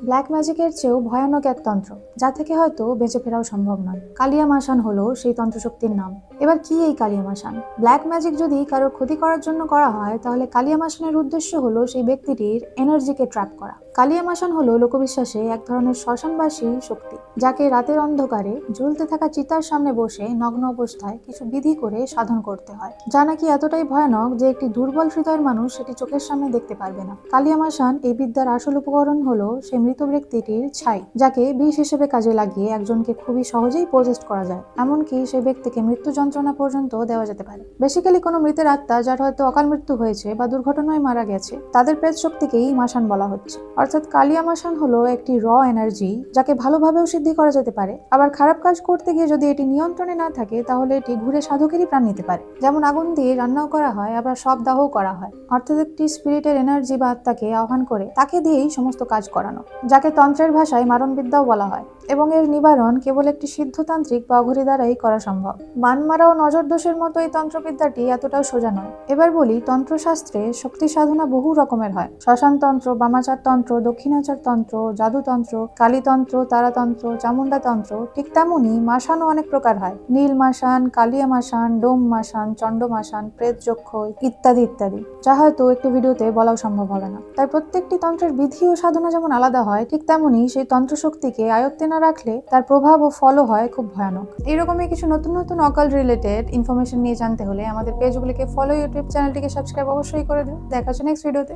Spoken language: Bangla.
ব্ল্যাক ম্যাজিকের চেয়েও ভয়ানক এক তন্ত্র, যা থেকে হয়তো বেঁচে ফেরাও সম্ভব নয়। কালিয়া মাসান হলো সেই তন্ত্রশক্তির নাম। এবার কি এই কালিয়া মাসান? ব্ল্যাক ম্যাজিক যদি কারোর ক্ষতি করার জন্য করা হয়, তাহলে কালিয়া মাসানের উদ্দেশ্য হলো সেই ব্যক্তিটির এনার্জিকে ট্র্যাপ করা। কালিয়া মাসান হলো লোকবিশ্বাসে এক ধরনের শ্মশানবাসী শক্তি, যাকে রাতের অন্ধকারে জ্বলতে থাকা চিতার সামনে বসে নগ্ন অবস্থায় কিছু বিধি করে সাধন করতে হয়, যা নাকি এতটাই ভয়ানক যে একটি দুর্বল হৃদয়ের মানুষ সেটি চোখের সামনে দেখতে পারবে না। কালিয়া মাসান এই বিদ্যার আসল উপকরণ হলো সেই মৃত ব্যক্তিটির ছাই, যাকে বিষ হিসেবে কাজে লাগিয়ে একজনকে খুবই সহজেই পজেস্ট করা যায়। এমনকি সেই ব্যক্তিকে মৃত্যু যন্ত্রণা পর্যন্ত দেওয়া যেতে পারে। বেসিক্যালি কোনো মৃতের আত্মা যার হয়তো অকাল মৃত্যু হয়েছে বা দুর্ঘটনায় মারা গেছে, তাদের প্রেত শক্তিকেই মাসান বলা হচ্ছে। অর্থাৎ কালিয়া মাসান হলো একটি র এনার্জি, যাকে ভালোভাবেও সিদ্ধি করা যেতে পারে। আবার খারাপ কাজ করতে গিয়ে যদি এটি নিয়ন্ত্রণে না থাকে, তাহলে এটি ঘুরে সাধকেরই প্রাণ নিতে পারে। যেমন আগুন দিয়ে রান্নাও করা হয়, আবার সব দাহও করা হয়। অর্থাৎ একটি স্পিরিটের এনার্জি বা আত্মাকে আহ্বান করে তাকে দিয়েই সমস্ত কাজ করানো, যাকে তন্ত্রের ভাষায় মারণবিদ্যাও বলা হয়। এবং এর নিবারণ কেবল একটি সিদ্ধতান্ত্রিক বা অঘরী দ্বারাই করা সম্ভব। বান মারা ও নজর দোষের মতো এই তন্ত্রবিদ্যাটি এতটাও সোজা নয়। এবার বলি, তন্ত্রশাস্ত্রে শক্তি সাধনা বহু রকমের হয়। শ্মশানতন্ত্র, বামাচার তন্ত্র, দক্ষিণাচার তন্ত্র, জাদুতন্ত্র, কালীতন্ত্র, তারাতন্ত্র, চামুন্ডা তন্ত্র, ঠিক তেমনই মাসানও অনেক প্রকার হয়। নীল মাসান, কালিয়া মাসান, ডোম মাসান, চন্ড মাসান, প্রেত যক্ষ ইত্যাদি ইত্যাদি, যা হয়তো একটি ভিডিওতে বলাও সম্ভব হবে না। তাই প্রত্যেকটি তন্ত্রের বিধি ও সাধনা যেমন আলাদা হয়, ঠিক তেমনি সেই তন্ত্রশক্তিকে আয়ত্তে না রাখলে তার প্রভাব ও ফলও হয় খুব ভয়ানক। এরকমই কিছু নতুন নতুন অকাল্ট রিলেটেড ইনফরমেশন নিয়ে জানতে হলে আমাদের পেজগুলিকে ফলো, ইউটিউব চ্যানেলটিকে সাবস্ক্রাইব অবশ্যই করে দিন। দেখা হচ্ছে নেক্সট ভিডিওতে।